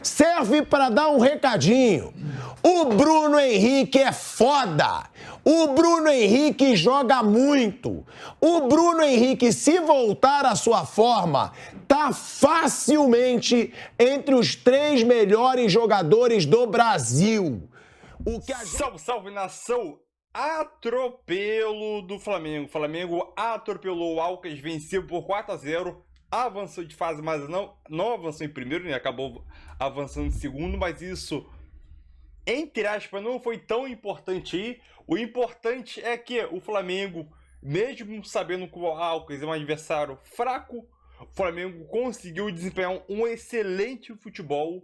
serve para dar um recadinho. O Bruno Henrique é foda. O Bruno Henrique joga muito. O Bruno Henrique, se voltar à sua forma, tá facilmente entre os 3 melhores jogadores do Brasil. Salve, salve, nação! Atropelo do Flamengo. O Flamengo atropelou o Alcas, venceu por 4-0. Avançou de fase, mas não avançou em primeiro, né? Acabou avançando em segundo, mas isso, entre aspas, não foi tão importante aí. O importante é que o Flamengo, mesmo sabendo que o Alcas é um adversário fraco, o Flamengo conseguiu desempenhar um excelente futebol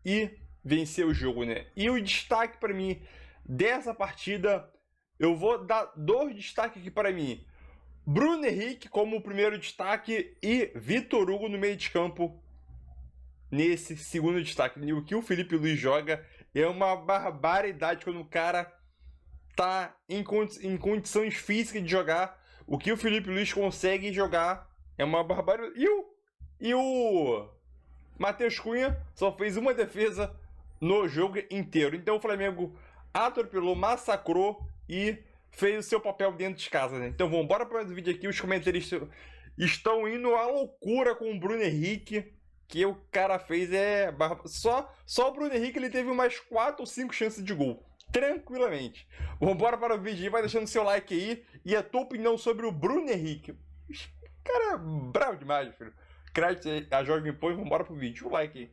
e vencer o jogo, né? E o destaque para mim dessa partida, eu vou dar 2 destaques aqui para mim. Bruno Henrique como o primeiro destaque e Vitor Hugo no meio de campo nesse segundo destaque. O que o Felipe Luiz joga é uma barbaridade quando o cara tá em condições físicas de jogar. O que o Felipe Luiz consegue jogar é uma barbaridade. E o Matheus Cunha só fez uma defesa no jogo inteiro. Então o Flamengo atropelou, massacrou e fez o seu papel dentro de casa, né? Então vamos embora para o vídeo aqui. Os comentaristas estão indo à loucura com o Bruno Henrique, que o cara fez só o Bruno Henrique ele teve umas 4 ou 5 chances de gol, tranquilamente. Vamos embora para o vídeo, vai deixando seu like aí e a tua opinião sobre o Bruno Henrique. Cara, é bravo demais, filho. Crédito a Jovem Pan, vamos embora pro vídeo. O like aí.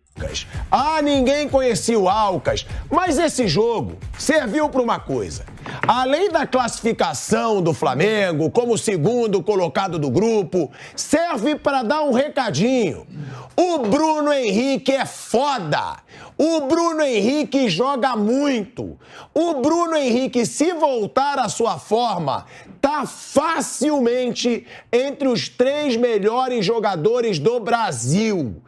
Ah, ninguém conhecia o Alcas, mas esse jogo serviu para uma coisa. Além da classificação do Flamengo como segundo colocado do grupo, serve para dar um recadinho. O Bruno Henrique é foda. O Bruno Henrique joga muito. O Bruno Henrique, se voltar à sua forma, tá facilmente entre os 3 melhores jogadores do Brasil.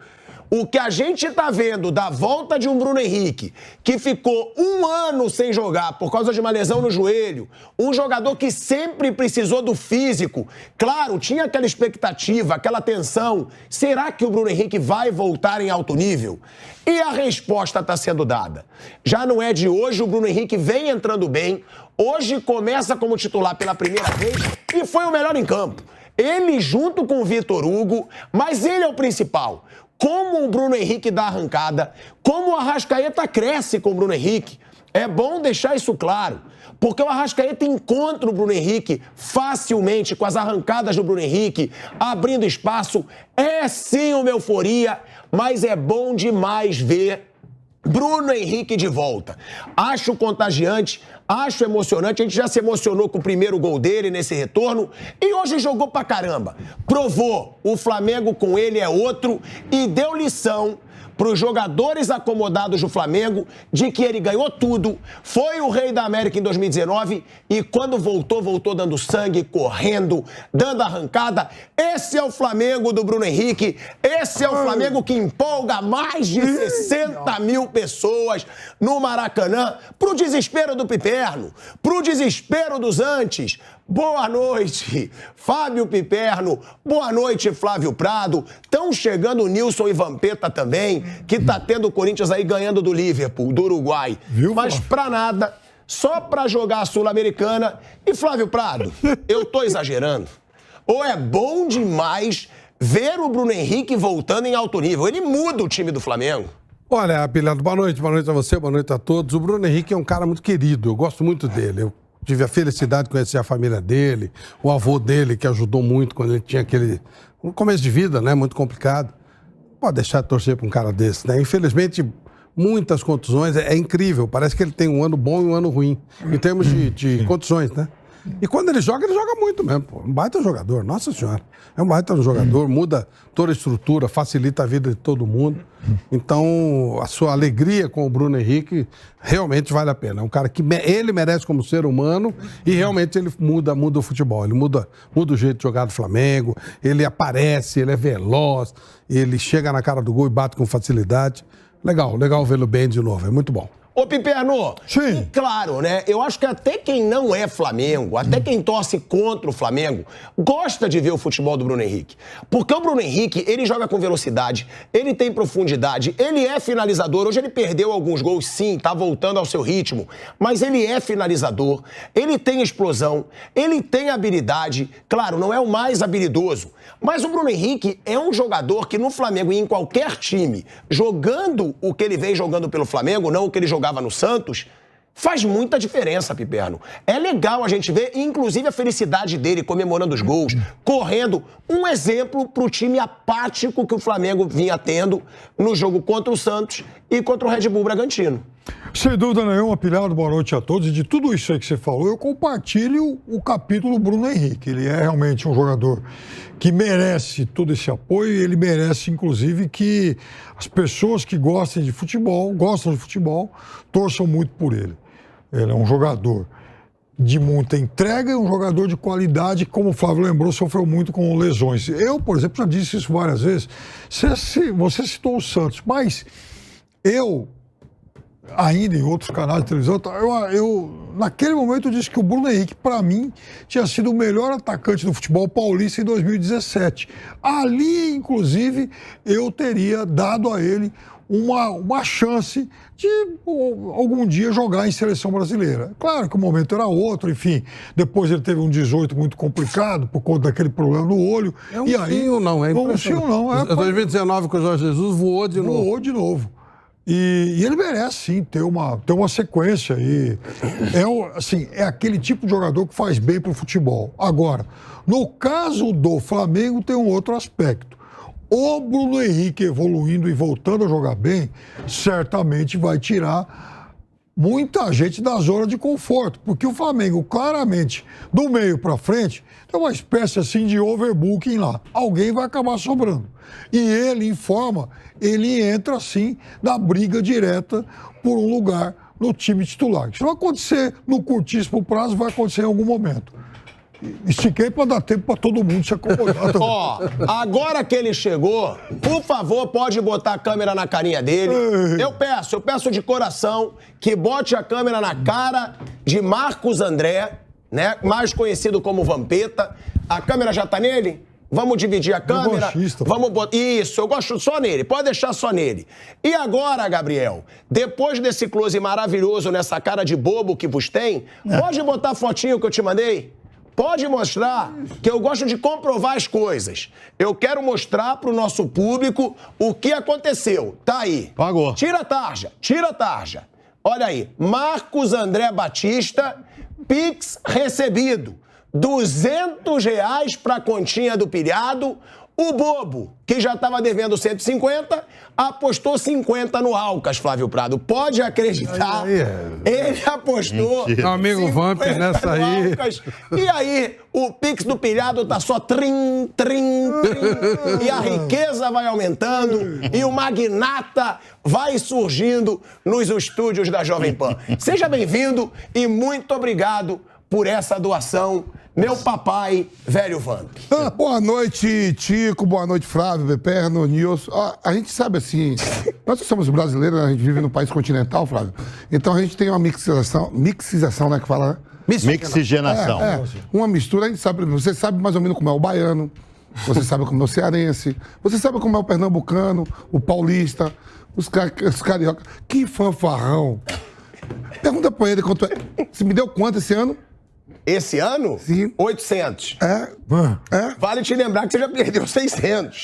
O que a gente tá vendo da volta de um Bruno Henrique, que ficou 1 ano sem jogar por causa de uma lesão no joelho, um jogador que sempre precisou do físico, claro, tinha aquela expectativa, aquela tensão, será que o Bruno Henrique vai voltar em alto nível? E a resposta está sendo dada. Já não é de hoje, o Bruno Henrique vem entrando bem, hoje começa como titular pela primeira vez e foi o melhor em campo. Ele junto com o Vitor Hugo, mas ele é o principal. Como o Bruno Henrique dá arrancada, como o Arrascaeta cresce com o Bruno Henrique. É bom deixar isso claro, porque o Arrascaeta encontra o Bruno Henrique facilmente com as arrancadas do Bruno Henrique, abrindo espaço. É sim uma euforia, mas é bom demais ver Bruno Henrique de volta. Acho contagiante, acho emocionante. A gente já se emocionou com o primeiro gol dele nesse retorno e hoje jogou pra caramba. Provou, o Flamengo com ele é outro e deu lição para os jogadores acomodados do Flamengo de que ele ganhou tudo, foi o rei da América em 2019 e quando voltou, voltou dando sangue, correndo, dando arrancada. Esse é o Flamengo do Bruno Henrique, esse é o Flamengo que empolga mais de 60 mil pessoas no Maracanã, pro desespero do Piperno, pro desespero dos antes. Boa noite, Fábio Piperno. Boa noite, Flávio Prado. Estão chegando o Nilson e Vampeta também, que tá tendo o Corinthians aí ganhando do Liverpool, do Uruguai. Viu, mas pra nada, só pra jogar a Sul-Americana. E Flávio Prado, eu tô exagerando. Ou é bom demais ver o Bruno Henrique voltando em alto nível. Ele muda o time do Flamengo. Olha, Apilhado, boa noite a você, boa noite a todos. O Bruno Henrique é um cara muito querido, eu gosto muito dele. Eu tive a felicidade de conhecer a família dele, o avô dele, que ajudou muito quando ele tinha aquele começo de vida, né, muito complicado. Pode deixar de torcer para um cara desse, né? Infelizmente, muitas contusões, é incrível. Parece que ele tem um ano bom e um ano ruim, em termos de contusões, né? E quando ele joga muito mesmo, pô. Um baita jogador, nossa senhora. É um baita jogador, muda toda a estrutura, facilita a vida de todo mundo. Então, a sua alegria com o Bruno Henrique realmente vale a pena. É um cara que ele merece como ser humano e realmente ele muda o futebol. Ele muda o jeito de jogar do Flamengo, ele aparece, ele é veloz, ele chega na cara do gol e bate com facilidade. Legal vê-lo bem de novo, é muito bom. Ô, Piperno, Sim. e claro, né? Eu acho que até quem não é Flamengo, até quem torce contra o Flamengo, gosta de ver o futebol do Bruno Henrique. Porque o Bruno Henrique, ele joga com velocidade, ele tem profundidade, ele é finalizador. Hoje ele perdeu alguns gols, sim, tá voltando ao seu ritmo, mas ele é finalizador, ele tem explosão, ele tem habilidade. Claro, não é o mais habilidoso, mas o Bruno Henrique é um jogador que no Flamengo e em qualquer time, jogando o que ele vem jogando pelo Flamengo, não o que ele jogava no Santos, faz muita diferença, Piperno. É legal a gente ver, inclusive, a felicidade dele comemorando os gols, correndo. Um exemplo pro time apático que o Flamengo vinha tendo no jogo contra o Santos e contra o Red Bull Bragantino. Sem dúvida nenhuma, Pilhado, boa noite a todos. E de tudo isso aí que você falou, eu compartilho o capítulo Bruno Henrique. Ele é realmente um jogador que merece todo esse apoio e ele merece, inclusive, que as pessoas que gostam de futebol, torçam muito por ele. Ele é um jogador de muita entrega e um jogador de qualidade, como o Flávio lembrou, sofreu muito com lesões. Eu, por exemplo, já disse isso várias vezes. Você citou o Santos, mas eu... ainda em outros canais de televisão, naquele momento eu disse que o Bruno Henrique, para mim, tinha sido o melhor atacante do futebol paulista em 2017. Ali, inclusive, eu teria dado a ele uma chance de algum dia jogar em seleção brasileira. Claro que o momento era outro, enfim. Depois ele teve um 18 muito complicado por conta daquele problema no olho. É um sim ou não, é impressionante. Um sim ou não. Em 2019, com o Jorge Jesus, voou de novo. Voou de novo. E ele merece, sim, ter uma sequência. E é aquele tipo de jogador que faz bem para o futebol. Agora, no caso do Flamengo, tem um outro aspecto. O Bruno Henrique evoluindo e voltando a jogar bem, certamente vai tirar muita gente da zona de conforto. Porque o Flamengo, claramente, do meio para frente, tem uma espécie assim de overbooking lá. Alguém vai acabar sobrando. E ele, em forma, ele entra, assim, na briga direta por um lugar no time titular. Isso vai acontecer no curtíssimo prazo, vai acontecer em algum momento. Estiquei para dar tempo para todo mundo se acomodar também. Ó, agora que ele chegou, por favor, pode botar a câmera na carinha dele. Eu peço de coração que bote a câmera na cara de Marcos André, né? Mais conhecido como Vampeta. A câmera já tá nele? Vamos dividir a câmera. Vamos botar. Isso, eu gosto só nele. Pode deixar só nele. E agora, Gabriel, depois desse close maravilhoso nessa cara de bobo que vos tem, pode botar a fotinho que eu te mandei? Pode mostrar, que eu gosto de comprovar as coisas. Eu quero mostrar pro nosso público o que aconteceu. Tá aí. Pagou. Tira a tarja. Olha aí. Marcos André Batista, Pix recebido. R$200 pra continha do pilhado. O bobo, que já estava devendo 150, apostou 50 no Alcas, Flávio Prado. Pode acreditar. Ele apostou. Meu amigo Vamp nessa aí. Alcas. E aí, o Pix do pilhado tá só trim. E a riqueza vai aumentando. E o magnata vai surgindo nos estúdios da Jovem Pan. Seja bem-vindo e muito obrigado por essa doação, meu papai, velho Vamp. Boa noite, Tico. Boa noite, Flávio, Beperno, Nilson. A gente sabe assim, nós que somos brasileiros, a gente vive num país continental, Flávio. Então a gente tem uma mixização, né, que fala... Mixigenação. Uma mistura, a gente sabe, você sabe mais ou menos como é o baiano, você sabe como é o cearense, você sabe como é o pernambucano, o paulista, os carioca. Que fanfarrão. Pergunta pra ele quanto é. Você me deu quanto esse ano? Esse ano? Sim. 800. É? Vale te lembrar que você já perdeu 600.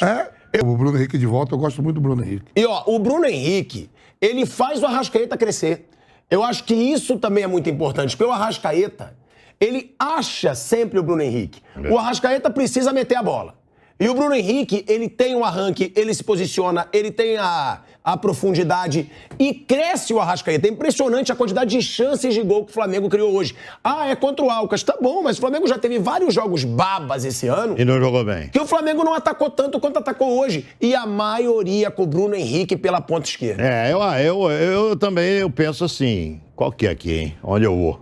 O Bruno Henrique de volta, eu gosto muito do Bruno Henrique. E ó, o Bruno Henrique, ele faz o Arrascaeta crescer. Eu acho que isso também é muito importante, porque o Arrascaeta, ele acha sempre o Bruno Henrique. O Arrascaeta precisa meter a bola. E o Bruno Henrique, ele tem um arranque, ele se posiciona, ele tem a profundidade e cresce o Arrascaeta. É impressionante a quantidade de chances de gol que o Flamengo criou hoje. É contra o Alcas. Tá bom, mas o Flamengo já teve vários jogos babas esse ano. E não jogou bem. Que o Flamengo não atacou tanto quanto atacou hoje. E a maioria com o Bruno Henrique pela ponta esquerda. Eu também penso assim, qual que é aqui, hein? Onde eu vou?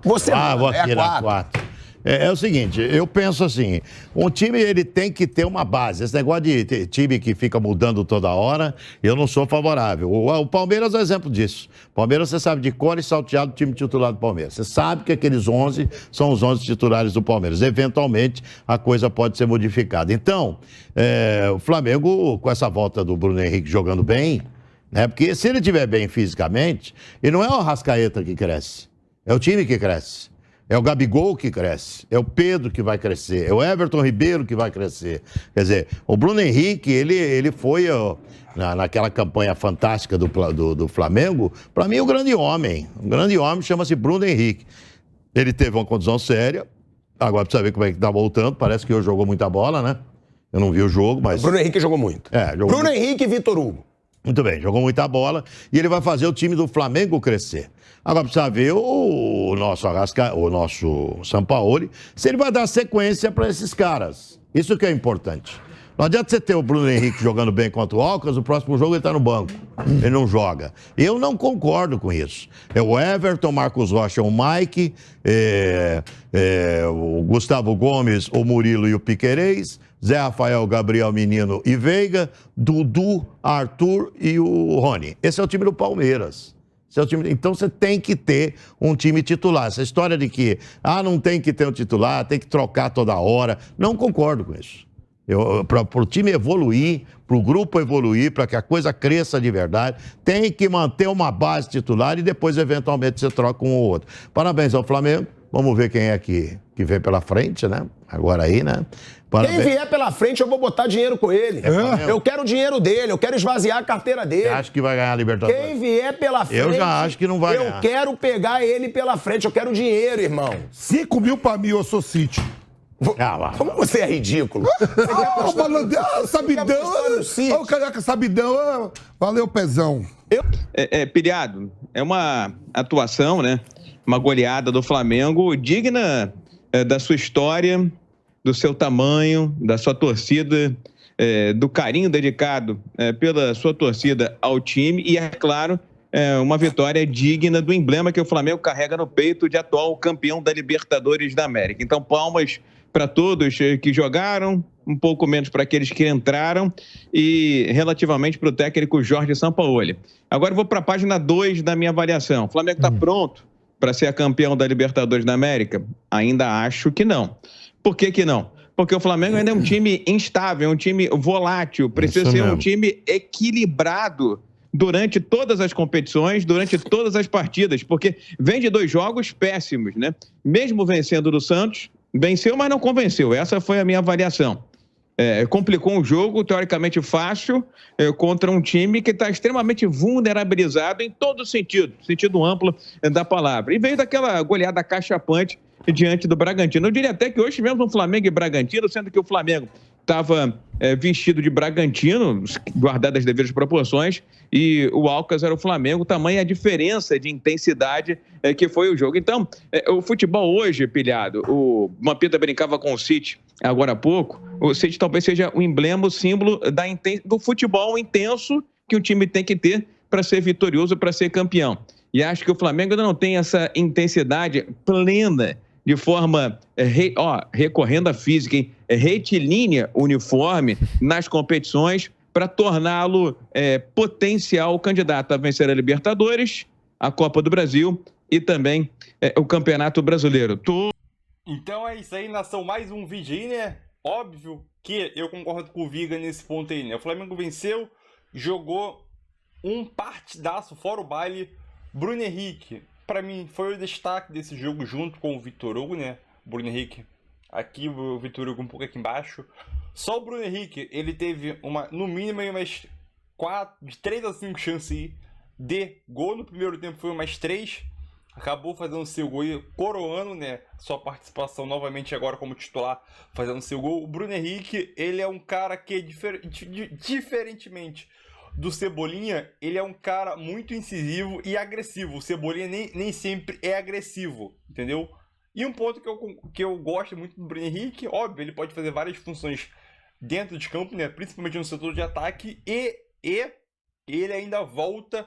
Você vou aqui é na 4. É o seguinte, eu penso assim, um time ele tem que ter uma base. Esse negócio de time que fica mudando toda hora, eu não sou favorável. O Palmeiras é um exemplo disso. Palmeiras, você sabe de cor e salteado o time titular do Palmeiras. Você sabe que aqueles 11 são os 11 titulares do Palmeiras. Eventualmente, a coisa pode ser modificada. Então, o Flamengo, com essa volta do Bruno Henrique jogando bem, né? Porque se ele estiver bem fisicamente, e não é o Arrascaeta que cresce, é o time que cresce. É o Gabigol que cresce, é o Pedro que vai crescer, é o Everton Ribeiro que vai crescer. Quer dizer, o Bruno Henrique, ele foi naquela campanha fantástica do Flamengo, para mim, o grande homem. O grande homem chama-se Bruno Henrique. Ele teve uma condição séria, agora precisa ver como é que tá voltando, parece que hoje jogou muita bola, né? Eu não vi o jogo, mas... Bruno Henrique jogou muito. Jogou Bruno muito. Henrique e Vitor Hugo. Muito bem, jogou muita bola e ele vai fazer o time do Flamengo crescer. Agora precisa ver o nosso Sampaoli, se ele vai dar sequência para esses caras. Isso que é importante. Não adianta você ter o Bruno Henrique jogando bem contra o Alcas, o próximo jogo ele está no banco. Ele não joga. Eu não concordo com isso. É o Everton, Marcos Rocha, o Mike, o Gustavo Gomes, o Murilo e o Piquerez, Zé Rafael, Gabriel Menino e Veiga, Dudu, Arthur e o Rony. Esse é o time do Palmeiras. Então você tem que ter um time titular. Essa história de que não tem que ter um titular, tem que trocar toda hora, não concordo com isso. Para o time evoluir, para o grupo evoluir, para que a coisa cresça de verdade, tem que manter uma base titular e depois, eventualmente, você troca um ou outro. Parabéns ao Flamengo. Vamos ver quem é que vem pela frente, né? Agora aí, né? Quem vier pela frente, eu vou botar dinheiro com ele. Eu quero o dinheiro dele, eu quero esvaziar a carteira dele. Você acha que vai ganhar a Libertadores? Quem vier pela frente... Eu já acho que não vai ganhar. Eu quero pegar ele pela frente, eu quero dinheiro, irmão. 5 mil pra mim, eu sou City. Como você é ridículo? Sabidão. O Carioca Sabidão. Valeu, pezão. Pilhado, é uma atuação, né? Uma goleada do Flamengo digna da sua história, do seu tamanho, da sua torcida, do carinho dedicado pela sua torcida ao time e, é claro, uma vitória digna do emblema que o Flamengo carrega no peito de atual campeão da Libertadores da América. Então, palmas para todos que jogaram, um pouco menos para aqueles que entraram e relativamente para o técnico Jorge Sampaoli. Agora eu vou para a página 2 da minha avaliação. O Flamengo está pronto para ser campeão da Libertadores da América? Ainda acho que não. Por que não? Porque o Flamengo ainda é um time instável, é um time volátil, precisa ser um time equilibrado durante todas as competições, durante todas as partidas, porque vem de 2 jogos péssimos, né? Mesmo vencendo do Santos, venceu, mas não convenceu. Essa foi a minha avaliação. Complicou um jogo, teoricamente fácil, contra um time que está extremamente vulnerabilizado em todo sentido amplo da palavra. E veio daquela goleada cachapante diante do Bragantino. Eu diria até que hoje tivemos um Flamengo e Bragantino, sendo que o Flamengo estava vestido de Bragantino, guardado as devidas proporções, e o Alcas era o Flamengo, tamanha a diferença de intensidade que foi o jogo. Então, o futebol hoje, Pilhado, o Mampita brincava com o City agora há pouco, o City talvez seja o emblema, o símbolo do futebol intenso que o time tem que ter para ser vitorioso, para ser campeão. E acho que o Flamengo ainda não tem essa intensidade plena, de forma, recorrendo à física, retilínea, uniforme, nas competições, para torná-lo potencial candidato a vencer a Libertadores, a Copa do Brasil e também o Campeonato Brasileiro. Então é isso aí, nação. Mais um vídeo aí, né? Óbvio que eu concordo com o Viga nesse ponto aí, né? O Flamengo venceu, jogou um partidaço, fora o baile. Bruno Henrique, para mim, foi o destaque desse jogo junto com o Vitor Hugo, né? Bruno Henrique aqui, o Vitor Hugo um pouco aqui embaixo. Só o Bruno Henrique, ele teve no mínimo umas 3 a 5 chances de gol. No primeiro tempo foi umas 3. Acabou fazendo seu gol e coroando, né? Sua participação novamente agora como titular, fazendo seu gol. O Bruno Henrique, ele é um cara que, diferentemente do Cebolinha, ele é um cara muito incisivo e agressivo. O Cebolinha nem sempre é agressivo, entendeu? E um ponto que eu gosto muito do Bruno Henrique, óbvio, ele pode fazer várias funções dentro de campo, né? Principalmente no setor de ataque, e ele ainda volta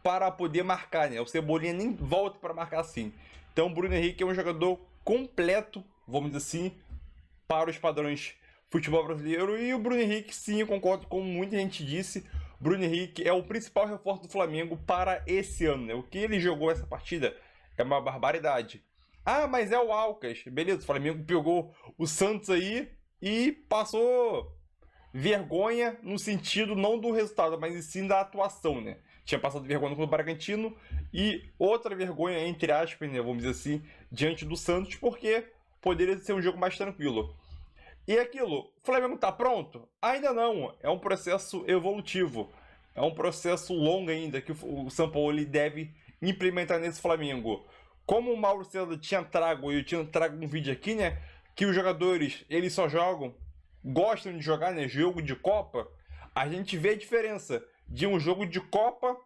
para poder marcar, né? O Cebolinha nem volta para marcar assim. Então o Bruno Henrique é um jogador completo, vamos dizer assim, para os padrões futebol brasileiro. E o Bruno Henrique, sim, eu concordo com muita gente disse, Bruno Henrique é o principal reforço do Flamengo para esse ano, né? O que ele jogou essa partida é uma barbaridade. Ah, mas é o Alcas. Beleza, o Flamengo pegou o Santos aí e passou vergonha no sentido não do resultado, mas sim da atuação, né? Tinha passado vergonha com o Bragantino e outra vergonha, entre aspas, né, vamos dizer assim, diante do Santos, porque poderia ser um jogo mais tranquilo. E aquilo, o Flamengo tá pronto? Ainda não, é um processo evolutivo, é um processo longo ainda que o São Paulo deve implementar nesse Flamengo. Como o Mauro César tinha trago, eu tinha trago um vídeo aqui, né, que os jogadores, eles só jogam, gostam de jogar, né, jogo de Copa, a gente vê a diferença de um jogo de Copa,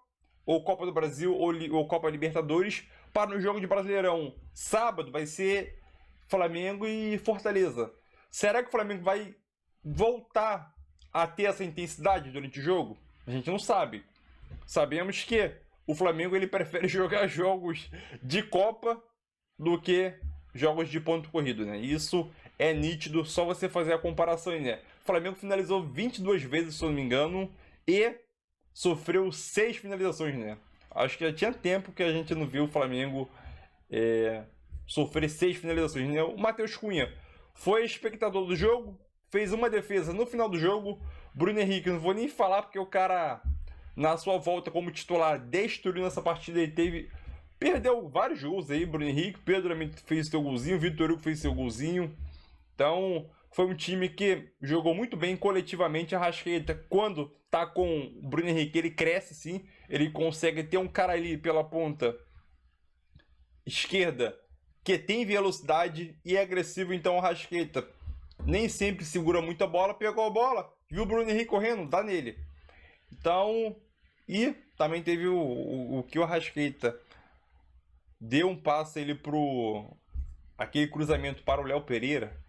ou Copa do Brasil, ou Copa Libertadores, para um jogo de Brasileirão. Sábado vai ser Flamengo e Fortaleza. Será que o Flamengo vai voltar a ter essa intensidade durante o jogo? A gente não sabe. Sabemos que o Flamengo ele prefere jogar jogos de Copa do que jogos de ponto corrido, né? Isso é nítido, só você fazer a comparação aí, né? O Flamengo finalizou 22 vezes, se eu não me engano, e sofreu 6 finalizações, né? Acho que já tinha tempo que a gente não viu o Flamengo sofrer 6 finalizações, né? O Matheus Cunha foi espectador do jogo, fez uma defesa no final do jogo. Bruno Henrique, não vou nem falar porque o cara, na sua volta como titular, destruiu nessa partida. Ele perdeu vários gols aí, Bruno Henrique. Pedro fez seu golzinho, Vitor Hugo fez seu golzinho. Então, foi um time que jogou muito bem coletivamente. A Arrascaeta, quando tá com o Bruno Henrique, ele cresce sim. Ele consegue ter um cara ali pela ponta esquerda que tem velocidade e é agressivo. Então, a Arrascaeta nem sempre segura muito a bola. Pegou a bola, viu o Bruno Henrique correndo, dá nele. Então, e também teve o que o Arrascaeta deu um passe ele pro aquele cruzamento para o Léo Pereira.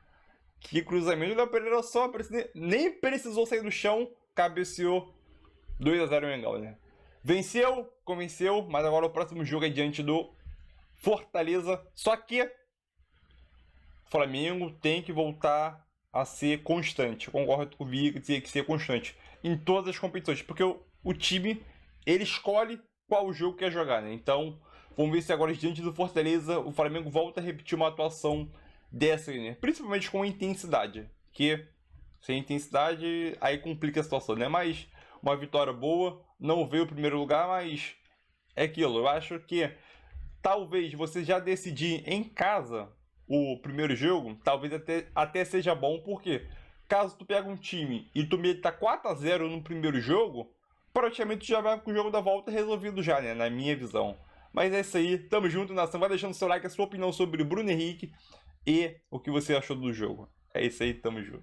Que cruzamento, o Léo Pereira só nem precisou sair do chão, cabeceou. 2-0 o Mengão, né? Venceu, convenceu, mas agora o próximo jogo é diante do Fortaleza. Só que o Flamengo tem que voltar a ser constante. Eu concordo com o Vig, tem que ser constante em todas as competições, porque o time ele escolhe qual jogo quer jogar, né? Então, vamos ver se agora diante do Fortaleza o Flamengo volta a repetir uma atuação dessa, né? Principalmente com intensidade, que sem intensidade aí complica a situação, né? Mas uma vitória boa, não veio o primeiro lugar, mas é aquilo. Eu acho que talvez você já decidir em casa o primeiro jogo, talvez até seja bom, porque caso tu pega um time e tu meta 4-0 no primeiro jogo, praticamente tu já vai com o jogo da volta resolvido já, né? Na minha visão. Mas é isso aí, tamo junto, nação. Vai deixando seu like, a sua opinião sobre o Bruno Henrique e o que você achou do jogo. É isso aí, tamo junto.